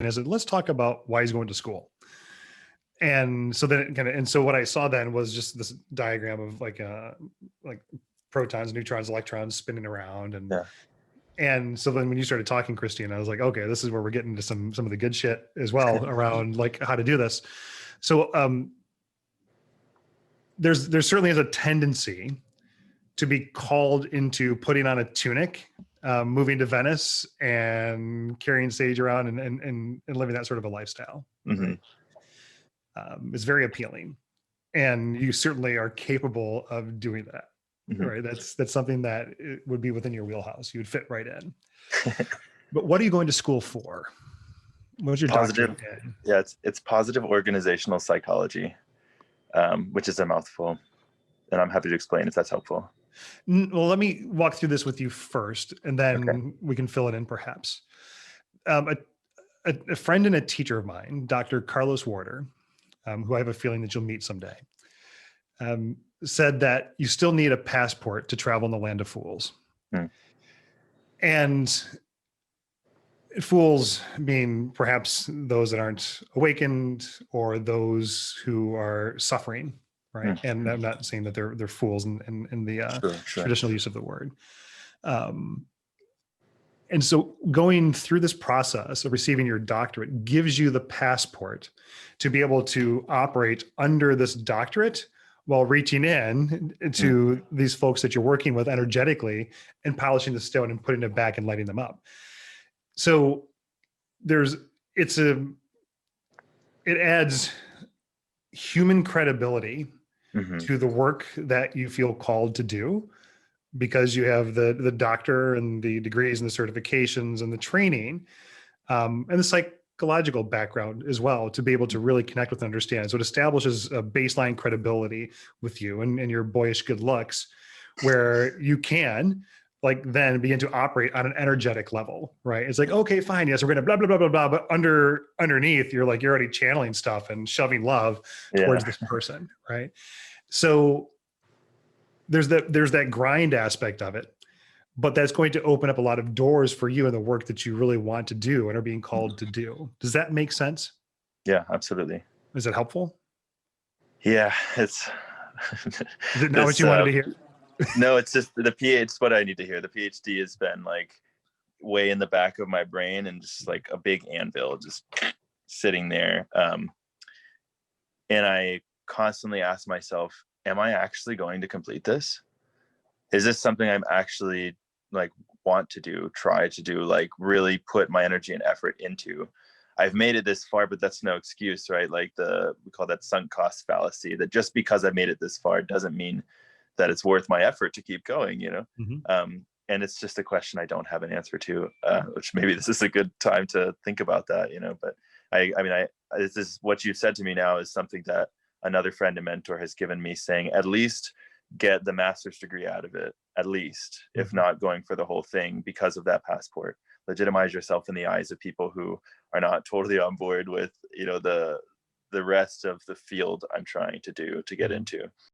I said, let's talk about why he's going to school. And so then so what I saw then was just this diagram of like protons, neutrons, electrons spinning around. Yeah. And so then when you started talking, Christine, I was like, okay, this is where we're getting to some of the good shit as well around like how to do this. So there's certainly is a tendency to be called into putting on a tunic, moving to Venice and carrying sage around and living that sort of a lifestyle. Mm-hmm. Right? It's very appealing, and you certainly are capable of doing that. Mm-hmm. Right? That's something that would be within your wheelhouse. You would fit right in. But what are you going to school for? What's your doctorate in? Yeah, it's positive organizational psychology, which is a mouthful, and I'm happy to explain if that's helpful. Well, let me walk through this with you first, and then we can fill it in perhaps. A friend and a teacher of mine, Dr. Carlos Warter, who I have a feeling that you'll meet someday, said that you still need a passport to travel in the land of fools. And fools being perhaps those that aren't awakened or those who are suffering, right? And I'm not saying that they're fools in the traditional use of the word. And so going through this process of receiving your doctorate gives you the passport to be able to operate under this doctorate while reaching in to these folks that you're working with energetically and polishing the stone and putting it back and lighting them up. So it adds human credibility to the work that you feel called to do, because you have the doctor and the degrees and the certifications and the training, and the psychological background as well, to be able to really connect with and understand. So it establishes a baseline credibility with you and your boyish good looks, where you can then begin to operate on an energetic level, right? It's like, okay, fine. Yes, we're going to blah, blah, blah, blah, blah. But underneath, you're already channeling stuff and shoving love towards this person, right? So there's that grind aspect of it, but that's going to open up a lot of doors for you in the work that you really want to do and are being called to do. Does that make sense? Yeah, absolutely. Is it helpful? Yeah, Is it not what you wanted to hear? No, it's just it's what I need to hear. The PhD has been way in the back of my brain and just like a big anvil just sitting there. And I constantly ask myself, am I actually going to complete this? Is this something I'm actually want to do, try to do, really put my energy and effort into? I've made it this far, but that's no excuse, right? We call that sunk cost fallacy, that just because I made it this far doesn't mean that it's worth my effort to keep going, and it's just a question I don't have an answer to, which maybe this is a good time to think about that, but this is what you said to me now is something that another friend and mentor has given me, saying, at least get the master's degree out of it, at least, if not going for the whole thing, because of that passport. Legitimize yourself in the eyes of people who are not totally on board with, the rest of the field I'm trying to get into.